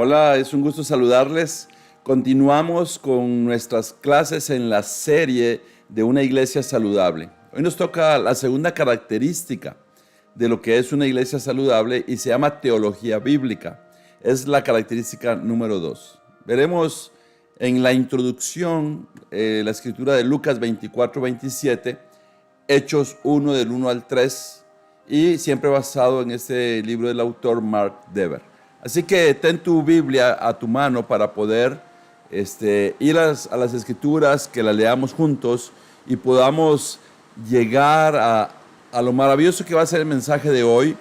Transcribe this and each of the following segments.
Hola, es un gusto saludarles. Continuamos con nuestras clases en la serie de una iglesia saludable. Hoy nos toca la segunda característica de lo que es una iglesia saludable y se llama teología bíblica. Es la característica número 2. Veremos en la introducción la escritura de Lucas 24-27, Hechos 1 del 1 al 3 y siempre basado en este libro del autor Mark Dever. Así que ten tu Biblia a tu mano para poder ir a las escrituras, que las leamos juntos y podamos llegar a lo maravilloso que va a ser el mensaje de hoy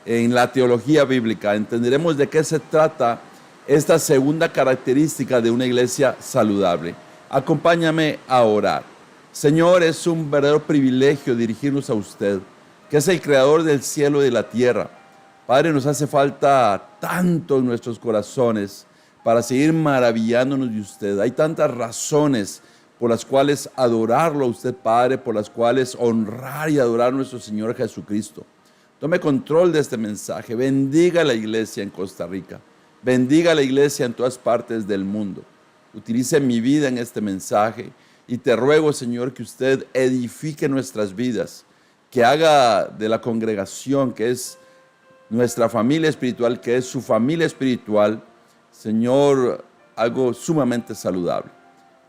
en la teología bíblica. Entenderemos de qué se trata esta segunda característica de una iglesia saludable. Acompáñame a orar. Señor, es un verdadero privilegio dirigirnos a usted, que es el creador del cielo y de la tierra. Padre, nos hace falta tanto en nuestros corazones para seguir maravillándonos de usted. Hay tantas razones por las cuales adorarlo a usted, Padre, por las cuales honrar y adorar a nuestro Señor Jesucristo. Tome control de este mensaje. Bendiga a la iglesia en Costa Rica. Bendiga a la iglesia en todas partes del mundo. Utilice mi vida en este mensaje y te ruego, Señor, que usted edifique nuestras vidas, que haga de la congregación, que es nuestra familia espiritual, que es su familia espiritual, Señor, algo sumamente saludable.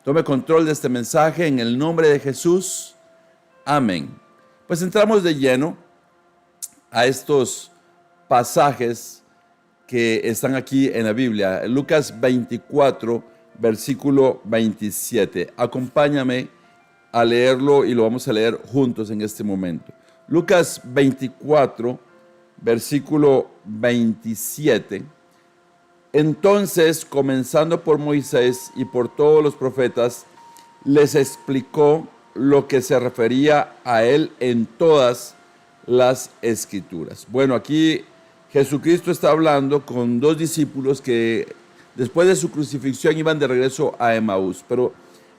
Tome control de este mensaje en el nombre de Jesús. Amén. Pues entramos de lleno a estos pasajes que están aquí en la Biblia. Lucas 24, versículo 27. Acompáñame a leerlo y lo vamos a leer juntos en este momento. Lucas 24, versículo 27. Entonces, comenzando por Moisés y por todos los profetas, les explicó lo que se refería a él en todas las escrituras. Bueno, aquí Jesucristo está hablando con dos discípulos que después de su crucifixión iban de regreso a Emaús. Pero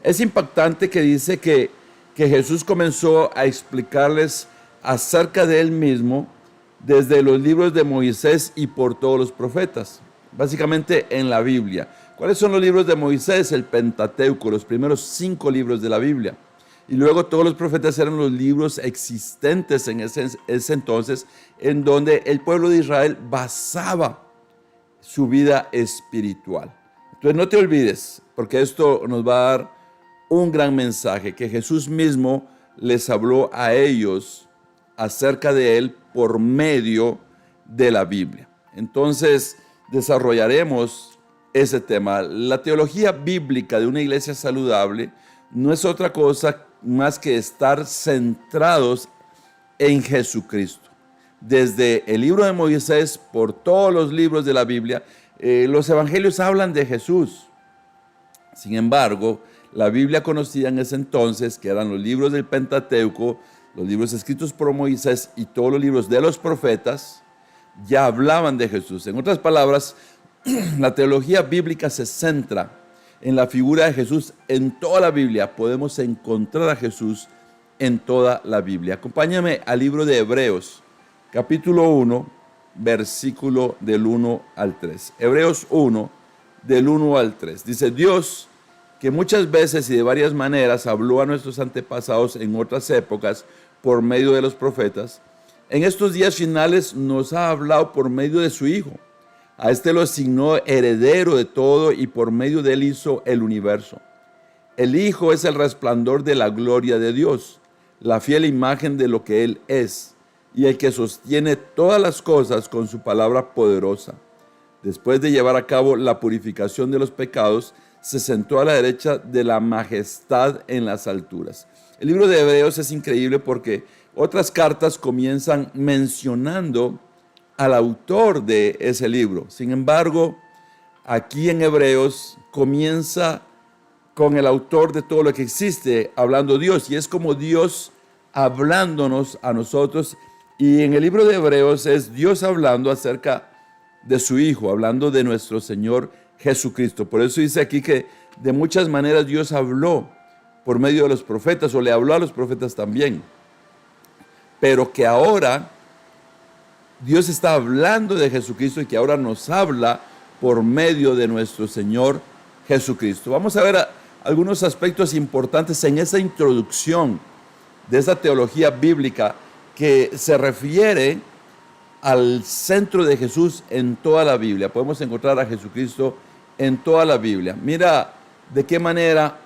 es impactante que dice que Jesús comenzó a explicarles acerca de él mismo desde los libros de Moisés y por todos los profetas. Básicamente en la Biblia. ¿Cuáles son los libros de Moisés? El Pentateuco, los primeros 5 libros de la Biblia. Y luego todos los profetas eran los libros existentes en ese entonces, en donde el pueblo de Israel basaba su vida espiritual. Entonces no te olvides, porque esto nos va a dar un gran mensaje, que Jesús mismo les habló a ellos acerca de él por medio de la Biblia. Entonces desarrollaremos ese tema. La teología bíblica de una iglesia saludable no es otra cosa más que estar centrados en Jesucristo. Desde el libro de Moisés, por todos los libros de la Biblia, los evangelios hablan de Jesús. Sin embargo, la Biblia conocida en ese entonces, que eran los libros del Pentateuco, los libros escritos por Moisés y todos los libros de los profetas, ya hablaban de Jesús. En otras palabras, la teología bíblica se centra en la figura de Jesús. En toda la Biblia podemos encontrar a Jesús en toda la Biblia. Acompáñame al libro de Hebreos, capítulo 1, versículo del 1 al 3. Hebreos 1, del 1 al 3. Dice: Dios, que muchas veces y de varias maneras habló a nuestros antepasados en otras épocas por medio de los profetas, en estos días finales nos ha hablado por medio de su Hijo. A este lo asignó heredero de todo y por medio de él hizo el universo. El Hijo es el resplandor de la gloria de Dios, la fiel imagen de lo que Él es, y el que sostiene todas las cosas con su palabra poderosa. Después de llevar a cabo la purificación de los pecados, se sentó a la derecha de la majestad en las alturas. El libro de Hebreos es increíble porque otras cartas comienzan mencionando al autor de ese libro. Sin embargo, aquí en Hebreos comienza con el autor de todo lo que existe, hablando Dios, y es como Dios hablándonos a nosotros. Y en el libro de Hebreos es Dios hablando acerca de su Hijo, hablando de nuestro Señor Jesucristo. Por eso dice aquí que de muchas maneras Dios habló por medio de los profetas, o le habló a los profetas también. Pero que ahora Dios está hablando de Jesucristo y que ahora nos habla por medio de nuestro Señor Jesucristo. Vamos a ver algunos aspectos importantes en esa introducción de esa teología bíblica que se refiere al centro de Jesús en toda la Biblia. Podemos encontrar a Jesucristo en toda la Biblia. Mira de qué manera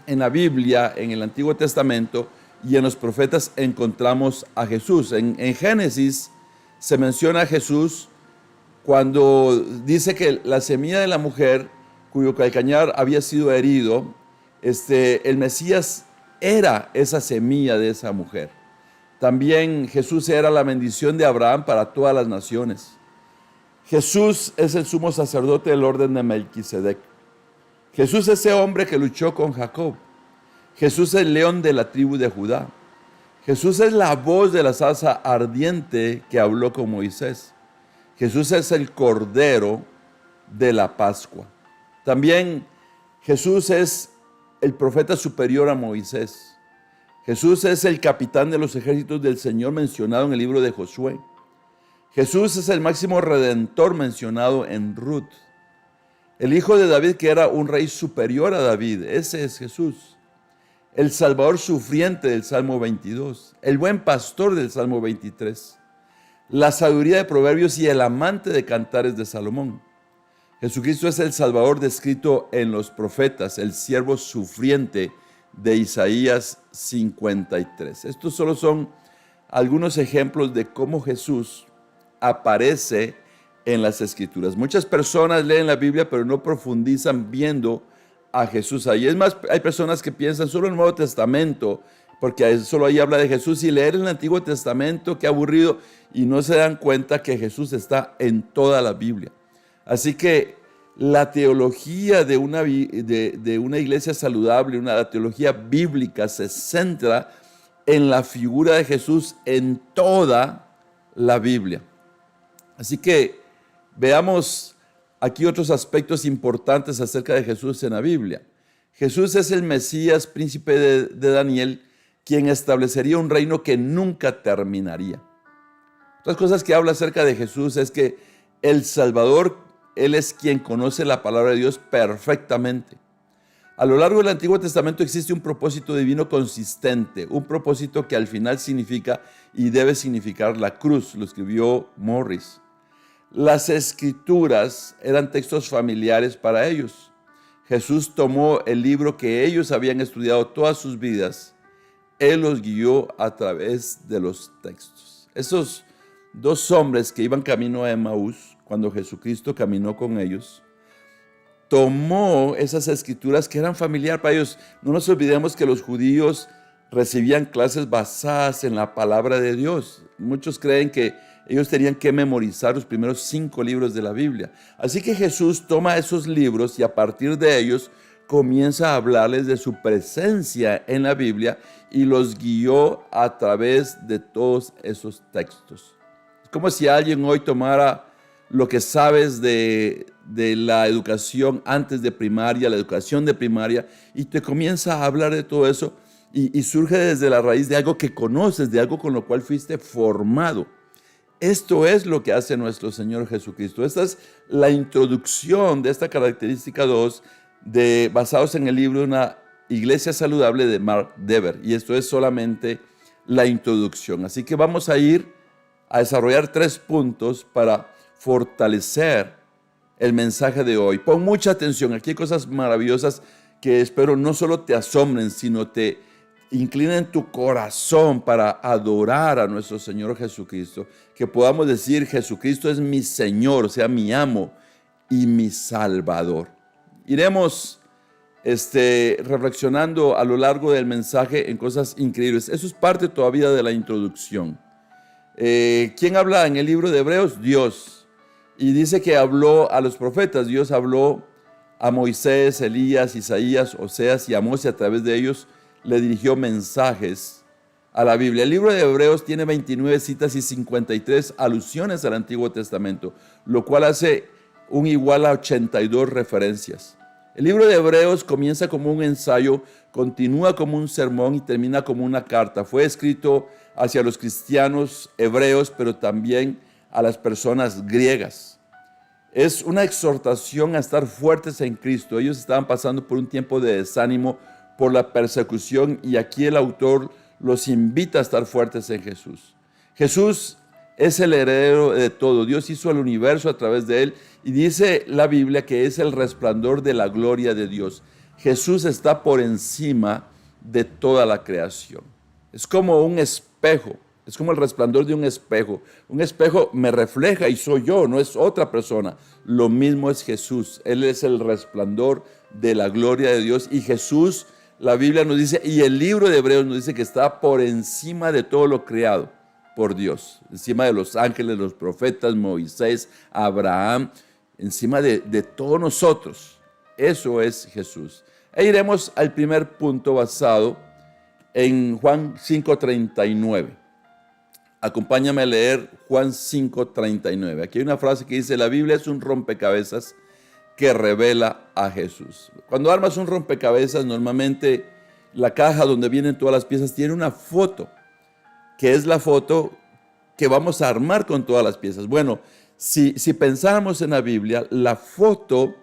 en la Biblia, en el Antiguo Testamento y en los profetas encontramos a Jesús. En Génesis se menciona a Jesús cuando dice que la semilla de la mujer cuyo calcañar había sido herido, el Mesías era esa semilla de esa mujer. También Jesús era la bendición de Abraham para todas las naciones. Jesús es el sumo sacerdote del orden de Melquisedec. Jesús es ese hombre que luchó con Jacob. Jesús es el león de la tribu de Judá. Jesús es la voz de la zarza ardiente que habló con Moisés. Jesús es el cordero de la Pascua. También Jesús es el profeta superior a Moisés. Jesús es el capitán de los ejércitos del Señor mencionado en el libro de Josué. Jesús es el máximo redentor mencionado en Ruth. El hijo de David, que era un rey superior a David, ese es Jesús. El Salvador sufriente del Salmo 22, el buen pastor del Salmo 23, la sabiduría de Proverbios y el amante de cantares de Salomón. Jesucristo es el Salvador descrito en los profetas, el siervo sufriente de Isaías 53. Estos solo son algunos ejemplos de cómo Jesús aparece en las Escrituras. Muchas personas leen la Biblia, pero no profundizan viendo a Jesús ahí. Es más, hay personas que piensan solo en el Nuevo Testamento, porque solo ahí habla de Jesús, y leer el Antiguo Testamento, qué aburrido, y no se dan cuenta que Jesús está en toda la Biblia. Así que la teología de una iglesia saludable, la teología bíblica, se centra en la figura de Jesús en toda la Biblia. Así que veamos aquí otros aspectos importantes acerca de Jesús en la Biblia. Jesús es el Mesías, príncipe de Daniel, quien establecería un reino que nunca terminaría. Otras cosas que habla acerca de Jesús es que el Salvador, Él es quien conoce la palabra de Dios perfectamente. A lo largo del Antiguo Testamento existe un propósito divino consistente, un propósito que al final significa y debe significar la cruz, lo escribió Morris. Las Escrituras eran textos familiares para ellos. Jesús tomó el libro que ellos habían estudiado todas sus vidas. Él los guió a través de los textos. Esos dos hombres que iban camino a Emaús, cuando Jesucristo caminó con ellos, tomó esas escrituras que eran familiares para ellos. No nos olvidemos que los judíos recibían clases basadas en la palabra de Dios. Muchos creen que ellos tenían que memorizar los primeros 5 libros de la Biblia. Así que Jesús toma esos libros y a partir de ellos comienza a hablarles de su presencia en la Biblia y los guió a través de todos esos textos. Es como si alguien hoy tomara lo que sabes de la educación antes de primaria, la educación de primaria, y te comienza a hablar de todo eso y surge desde la raíz de algo que conoces, de algo con lo cual fuiste formado. Esto es lo que hace nuestro Señor Jesucristo. Esta es la introducción de esta característica 2 basados en el libro Una Iglesia Saludable de Mark Dever. Y esto es solamente la introducción. Así que vamos a ir a desarrollar 3 puntos para fortalecer el mensaje de hoy. Pon mucha atención. Aquí hay cosas maravillosas que espero no solo te asombren, sino te inclinen tu corazón para adorar a nuestro Señor Jesucristo. Que podamos decir, Jesucristo es mi Señor, o sea, mi amo y mi Salvador. Iremos reflexionando a lo largo del mensaje en cosas increíbles. Eso es parte todavía de la introducción. ¿Quién habla en el libro de Hebreos? Dios. Y dice que habló a los profetas. Dios habló a Moisés, Elías, Isaías, Oseas y Amós, y a través de ellos le dirigió mensajes a la Biblia. El libro de Hebreos tiene 29 citas y 53 alusiones al Antiguo Testamento, lo cual hace un igual a 82 referencias. El libro de Hebreos comienza como un ensayo, continúa como un sermón y termina como una carta. Fue escrito hacia los cristianos hebreos, pero también a las personas griegas. Es una exhortación a estar fuertes en Cristo. Ellos estaban pasando por un tiempo de desánimo por la persecución y aquí el autor los invita a estar fuertes en Jesús. Jesús es el heredero de todo. Dios hizo el universo a través de él y dice la Biblia que es el resplandor de la gloria de Dios. Jesús está por encima de toda la creación. Es como un espejo, es como el resplandor de un espejo. Un espejo me refleja y soy yo, no es otra persona. Lo mismo es Jesús. Él es el resplandor de la gloria de Dios y Jesús, la Biblia nos dice, y el libro de Hebreos nos dice que está por encima de todo lo creado por Dios, encima de los ángeles, los profetas, Moisés, Abraham, encima de todos nosotros. Eso es Jesús. E iremos al primer punto basado en Juan 5:39. Acompáñame a leer Juan 5:39. Aquí hay una frase que dice, la Biblia es un rompecabezas que revela a Jesús. Cuando armas un rompecabezas, normalmente la caja donde vienen todas las piezas tiene una foto, que es la foto que vamos a armar con todas las piezas. Bueno, si pensamos en la Biblia, la foto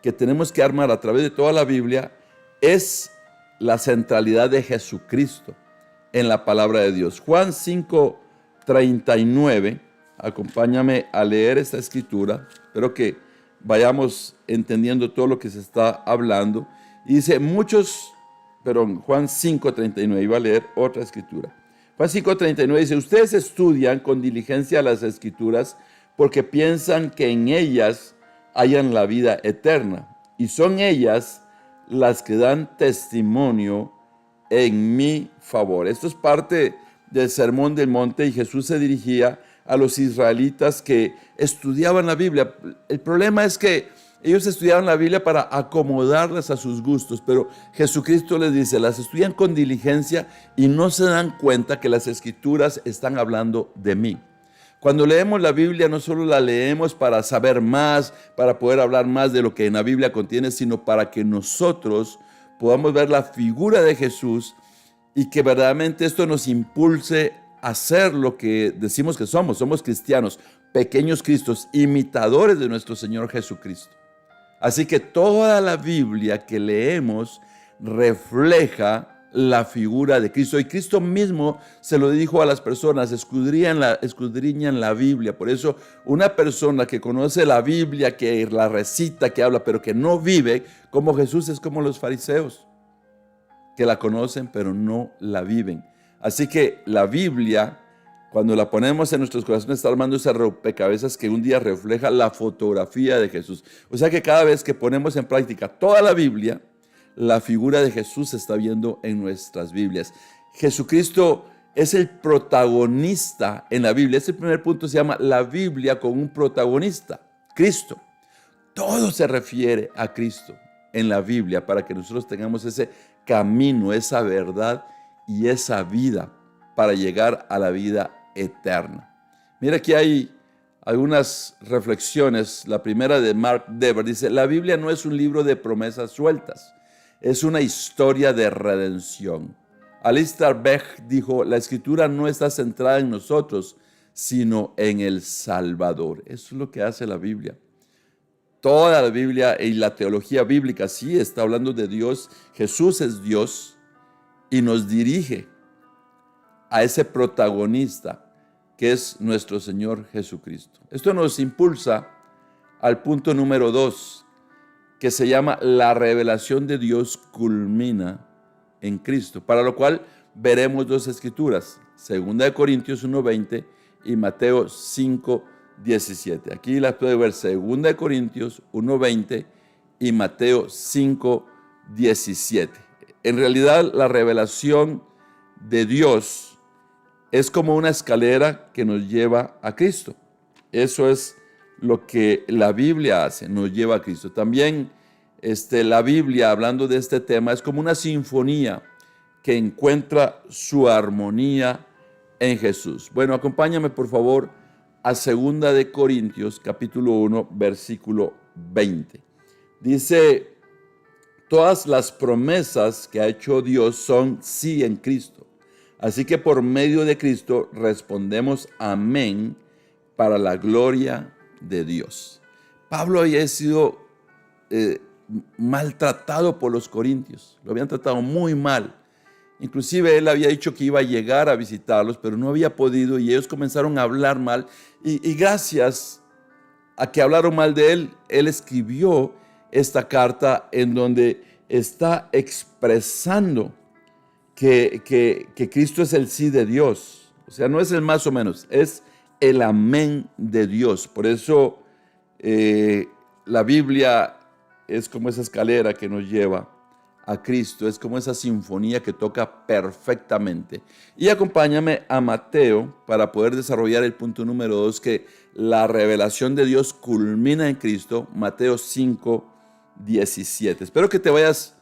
que tenemos que armar a través de toda la Biblia es la centralidad de Jesucristo en la palabra de Dios. Juan 5:39, acompáñame a leer esta escritura, espero que vayamos entendiendo todo lo que se está hablando. Y dice, Juan 5:39, iba a leer otra escritura. Juan 5:39 dice, ustedes estudian con diligencia las escrituras porque piensan que en ellas hayan la vida eterna. Y son ellas las que dan testimonio en mi favor. Esto es parte del Sermón del Monte y Jesús se dirigía a los israelitas que estudiaban la Biblia. El problema es que ellos estudiaban la Biblia para acomodarlas a sus gustos, pero Jesucristo les dice, las estudian con diligencia y no se dan cuenta que las escrituras están hablando de mí. Cuando leemos la Biblia no solo la leemos para saber más, para poder hablar más de lo que en la Biblia contiene, sino para que nosotros podamos ver la figura de Jesús y que verdaderamente esto nos impulse a ser lo que decimos que somos. Somos cristianos, pequeños cristos, imitadores de nuestro Señor Jesucristo. Así que toda la Biblia que leemos refleja la figura de Cristo. Y Cristo mismo se lo dijo a las personas, escudriñan la Biblia. Por eso una persona que conoce la Biblia, que la recita, que habla, pero que no vive, como Jesús, es como los fariseos, que la conocen pero no la viven. Así que la Biblia, cuando la ponemos en nuestros corazones, está armando ese rompecabezas que un día refleja la fotografía de Jesús. O sea que cada vez que ponemos en práctica toda la Biblia, la figura de Jesús se está viendo en nuestras Biblias. Jesucristo es el protagonista en la Biblia. Ese primer punto se llama la Biblia con un protagonista, Cristo. Todo se refiere a Cristo en la Biblia para que nosotros tengamos ese camino, esa verdad y esa vida para llegar a la vida eterna. Mira, aquí hay algunas reflexiones. La primera de Mark Dever dice, la Biblia no es un libro de promesas sueltas, es una historia de redención. Alistair Begg dijo, la escritura no está centrada en nosotros, sino en el Salvador. Eso es lo que hace la Biblia. Toda la Biblia y la teología bíblica sí está hablando de Dios. Jesús es Dios y nos dirige a ese protagonista que es nuestro Señor Jesucristo. Esto nos impulsa al punto número 2, que se llama la revelación de Dios culmina en Cristo, para lo cual veremos dos escrituras, 2 Corintios 1:20 y Mateo 5:17. Aquí las puede ver, 2 Corintios 1:20 y Mateo 5:17. En realidad, la revelación de Dios es como una escalera que nos lleva a Cristo. Eso es lo que la Biblia hace, nos lleva a Cristo. También la Biblia, hablando de este tema, es como una sinfonía que encuentra su armonía en Jesús. Bueno, acompáñame por favor a 2 Corintios capítulo 1, versículo 20. Dice, todas las promesas que ha hecho Dios son sí en Cristo. Así que por medio de Cristo respondemos amén para la gloria de Dios. Pablo había sido maltratado por los corintios, lo habían tratado muy mal. Inclusive él había dicho que iba a llegar a visitarlos, pero no había podido y ellos comenzaron a hablar mal. Y gracias a que hablaron mal de él, él escribió esta carta en donde está expresando que Cristo es el sí de Dios. O sea, no es el más o menos, es el amén de Dios. Por eso la Biblia es como esa escalera que nos lleva a Cristo, es como esa sinfonía que toca perfectamente. Y acompáñame a Mateo para poder desarrollar el punto número 2, que la revelación de Dios culmina en Cristo, Mateo 5, 17. Espero que te vayas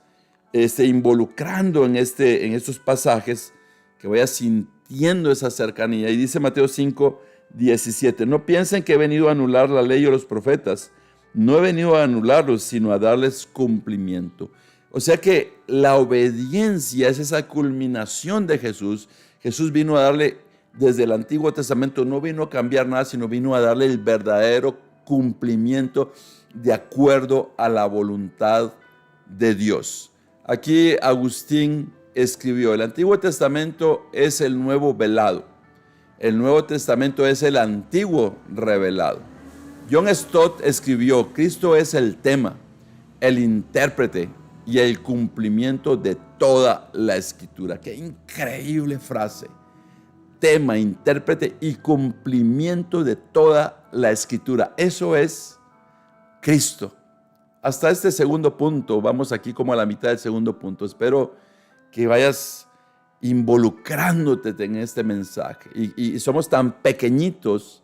involucrando en estos pasajes, que vayas sintiendo esa cercanía. Y dice Mateo 5, 17, no piensen que he venido a anular la ley o los profetas. No he venido a anularlos, sino a darles cumplimiento. O sea que la obediencia es esa culminación de Jesús. Jesús vino a darle, desde el Antiguo Testamento, no vino a cambiar nada, sino vino a darle el verdadero cumplimiento de acuerdo a la voluntad de Dios. Aquí Agustín escribió, el Antiguo Testamento es el nuevo velado. El Nuevo Testamento es el antiguo revelado. John Stott escribió, Cristo es el tema, el intérprete y el cumplimiento de toda la Escritura. ¡Qué increíble frase! Tema, intérprete y cumplimiento de toda la Escritura. Eso es Cristo. Hasta este segundo punto, vamos aquí como a la mitad del segundo punto. Espero que vayas involucrándote en este mensaje. Y somos tan pequeñitos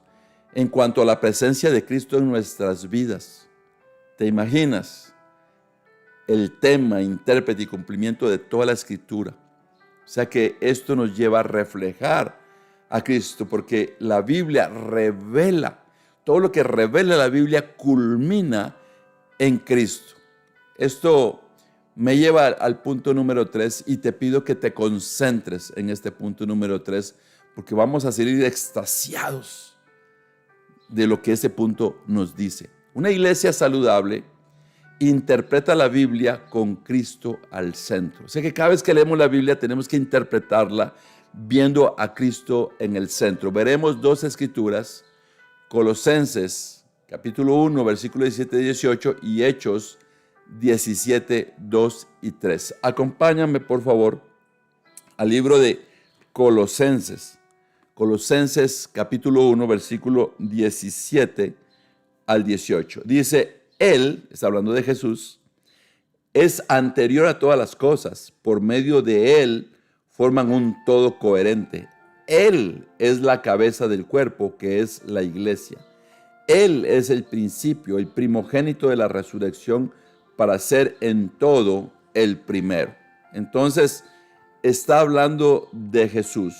en cuanto a la presencia de Cristo en nuestras vidas. ¿Te imaginas? El tema, intérprete y cumplimiento de toda la Escritura. O sea que esto nos lleva a reflejar a Cristo, porque la Biblia revela, todo lo que revela la Biblia culmina en Cristo. Esto me lleva al punto número 3 y te pido que te concentres en este punto número 3, porque vamos a salir extasiados de lo que ese punto nos dice. Una iglesia saludable interpreta la Biblia con Cristo al centro. O sea que cada vez que leemos la Biblia tenemos que interpretarla viendo a Cristo en el centro. Veremos dos escrituras, Colosenses capítulo 1, versículo 17 y 18 y Hechos 17, 2 y 3. Acompáñame por favor al libro de Colosenses. Colosenses capítulo 1, versículo 17 al 18. Dice, Él, está hablando de Jesús, es anterior a todas las cosas. Por medio de Él forman un todo coherente. Él es la cabeza del cuerpo, que es la iglesia. Él es el principio, el primogénito de la resurrección, para ser en todo el primero. Entonces, está hablando de Jesús.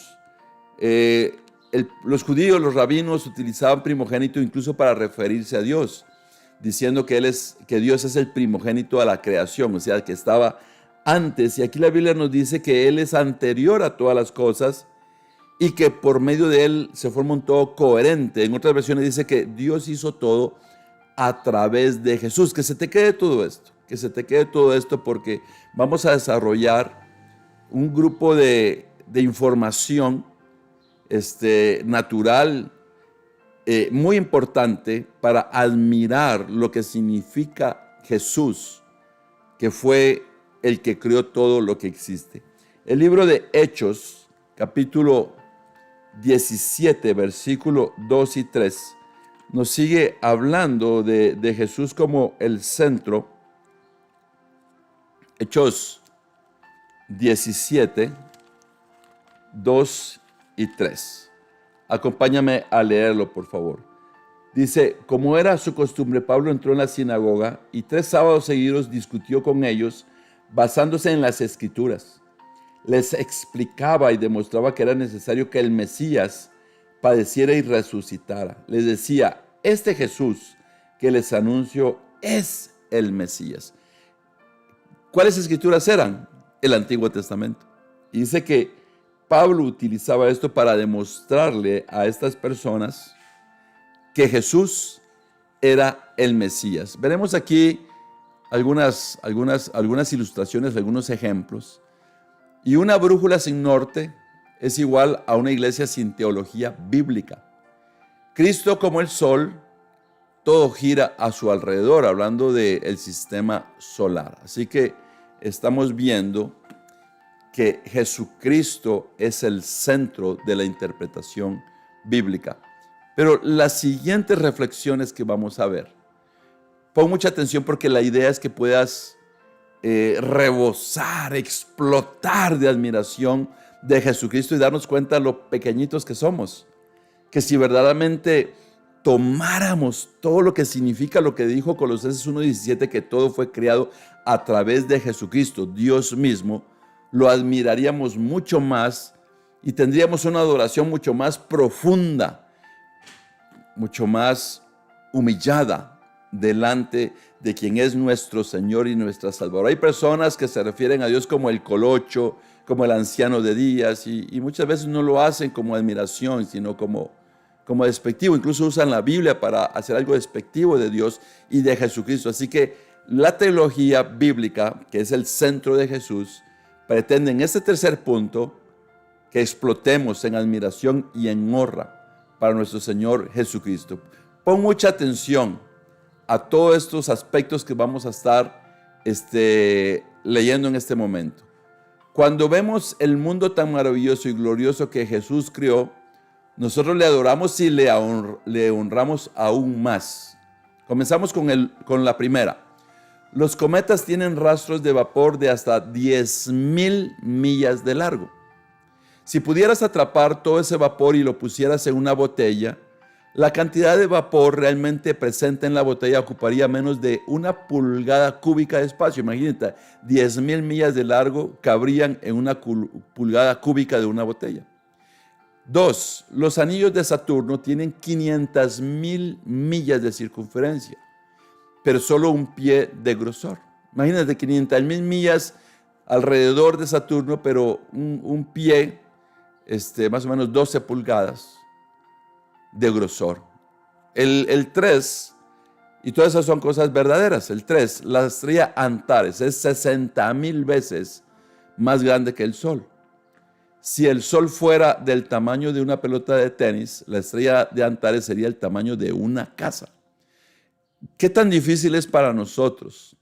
Los judíos, los rabinos, utilizaban primogénito incluso para referirse a Dios, diciendo que Dios es el primogénito de la creación, o sea, que estaba antes. Y aquí la Biblia nos dice que Él es anterior a todas las cosas y que por medio de Él se forma un todo coherente. En otras versiones dice que Dios hizo todo a través de Jesús. Que se te quede todo esto, porque vamos a desarrollar un grupo de información natural, muy importante para admirar lo que significa Jesús, que fue el que creó todo lo que existe. El libro de Hechos, capítulo 17, versículo 2 y 3, nos sigue hablando de Jesús como el centro. Hechos 17, 2 y 3. Acompáñame a leerlo, por favor. Dice, como era su costumbre, Pablo entró en la sinagoga y 3 sábados seguidos discutió con ellos basándose en las Escrituras. Les explicaba y demostraba que era necesario que el Mesías padeciera y resucitara. Les decía, este Jesús que les anuncio es el Mesías. ¿Cuáles escrituras eran? El Antiguo Testamento. Y dice que Pablo utilizaba esto para demostrarle a estas personas que Jesús era el Mesías. Veremos aquí algunas ilustraciones, algunos ejemplos. Y una brújula sin norte es igual a una iglesia sin teología bíblica. Cristo como el sol, todo gira a su alrededor, hablando del sistema solar. Así que estamos viendo que Jesucristo es el centro de la interpretación bíblica. Pero las siguientes reflexiones que vamos a ver, pon mucha atención porque la idea es que puedas rebosar, explotar de admiración de Jesucristo y darnos cuenta de lo pequeñitos que somos. Que si verdaderamente tomáramos todo lo que significa lo que dijo Colosenses 1:17, que todo fue creado a través de Jesucristo, Dios mismo, lo admiraríamos mucho más y tendríamos una adoración mucho más profunda, mucho más humillada delante de quien es nuestro Señor y nuestra Salvador. Hay personas que se refieren a Dios como el colocho, como el anciano de días, y muchas veces no lo hacen como admiración, sino como despectivo. Incluso usan la Biblia para hacer algo despectivo de Dios y de Jesucristo. Así que la teología bíblica, que es el centro de Jesús, pretende en este tercer punto que explotemos en admiración y en honra para nuestro Señor Jesucristo. Pon mucha atención a todos estos aspectos que vamos a estar leyendo en este momento. Cuando vemos el mundo tan maravilloso y glorioso que Jesús creó, nosotros le adoramos y le honramos aún más. Comenzamos con la primera. Los cometas tienen rastros de vapor de hasta 10,000 millas de largo. Si pudieras atrapar todo ese vapor y lo pusieras en una botella, la cantidad de vapor realmente presente en la botella ocuparía menos de 1 pulgada cúbica de espacio. Imagínate, 10,000 millas de largo cabrían en 1 pulgada cúbica de una botella. 2. Los anillos de Saturno tienen 500,000 millas de circunferencia, pero solo un pie de grosor. Imagínate, 500,000 millas alrededor de Saturno, pero un pie, más o menos 12 pulgadas de grosor. El 3, y todas esas son cosas verdaderas. El 3, la estrella Antares es 60,000 veces más grande que el Sol. Si el Sol fuera del tamaño de una pelota de tenis, la estrella de Antares sería el tamaño de una casa. ¿Qué tan difícil es para nosotros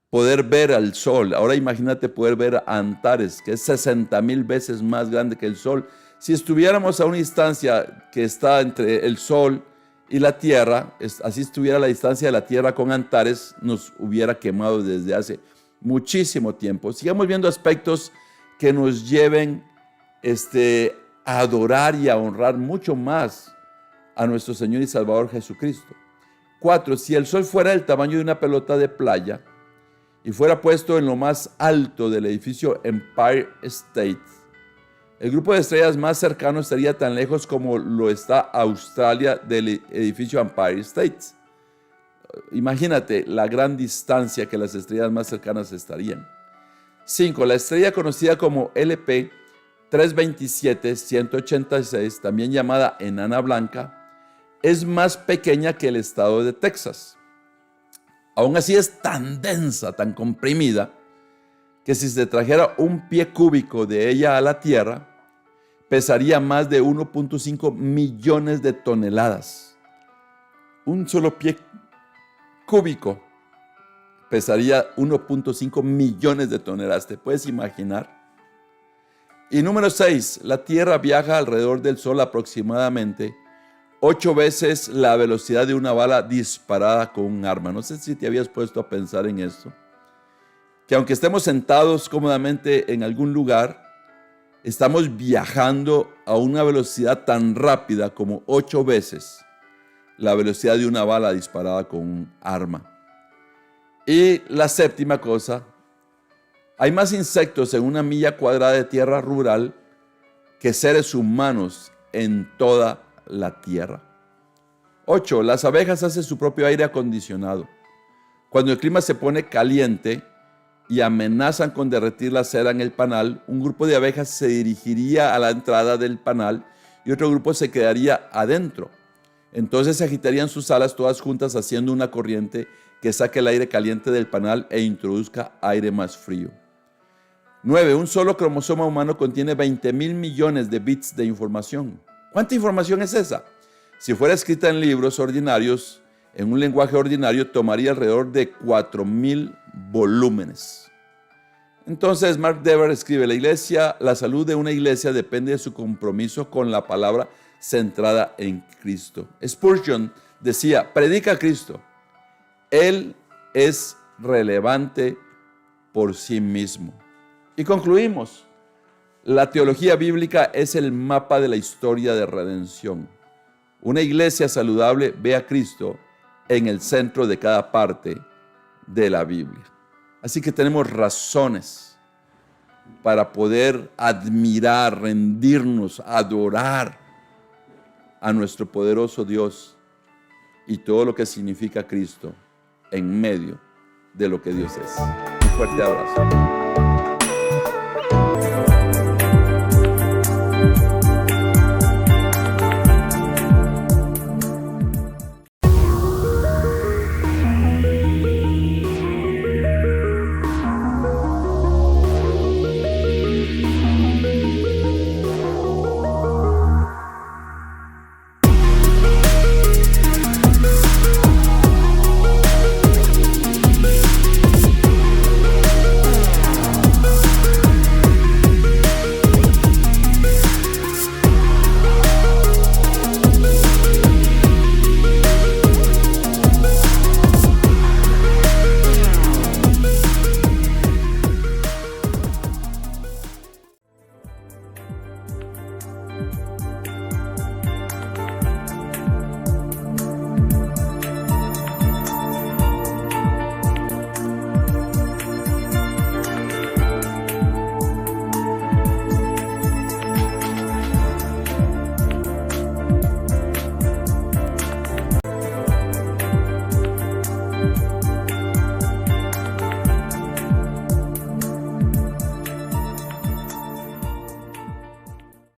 poder ver al Sol? Ahora imagínate poder ver a Antares, que es 60,000 veces más grande que el Sol. Si estuviéramos a una distancia que está entre el Sol y la Tierra, así estuviera la distancia de la Tierra con Antares, nos hubiera quemado desde hace muchísimo tiempo. Sigamos viendo aspectos que nos lleven a adorar y a honrar mucho más a nuestro Señor y Salvador Jesucristo. 4. Si el Sol fuera del tamaño de una pelota de playa y fuera puesto en lo más alto del edificio Empire State, el grupo de estrellas más cercano estaría tan lejos como lo está Australia del edificio Empire State. Imagínate la gran distancia que las estrellas más cercanas estarían. 5. La estrella conocida como LP 327-186, también llamada enana blanca, es más pequeña que el estado de Texas. Aún así es tan densa, tan comprimida, que si se trajera un pie cúbico de ella a la Tierra, pesaría más de 1.5 millones de toneladas. Un solo pie cúbico pesaría 1.5 millones de toneladas. ¿Te puedes imaginar? Y número 6, la Tierra viaja alrededor del Sol aproximadamente 8 veces la velocidad de una bala disparada con un arma. No sé si te habías puesto a pensar en esto. Que aunque estemos sentados cómodamente en algún lugar, estamos viajando a una velocidad tan rápida como 8 veces la velocidad de una bala disparada con un arma. Y la séptima cosa, hay más insectos en 1 milla cuadrada de tierra rural que seres humanos en toda la tierra. 8. Las abejas hacen su propio aire acondicionado. Cuando el clima se pone caliente y amenazan con derretir la cera en el panal, un grupo de abejas se dirigiría a la entrada del panal y otro grupo se quedaría adentro. Entonces se agitarían sus alas todas juntas haciendo una corriente que saque el aire caliente del panal e introduzca aire más frío. 9. Un solo cromosoma humano contiene 20.000 millones de bits de información. ¿Cuánta información es esa? Si fuera escrita en libros ordinarios, en un lenguaje ordinario, tomaría alrededor de 4.000 volúmenes. Entonces Mark Dever escribe, la salud de una iglesia depende de su compromiso con la palabra centrada en Cristo. Spurgeon decía, predica a Cristo. Él es relevante por sí mismo. Y concluimos, la teología bíblica es el mapa de la historia de redención. Una iglesia saludable ve a Cristo en el centro de cada parte de la Biblia. Así que tenemos razones para poder admirar, rendirnos, adorar a nuestro poderoso Dios y todo lo que significa Cristo en medio de lo que Dios es. Un fuerte abrazo.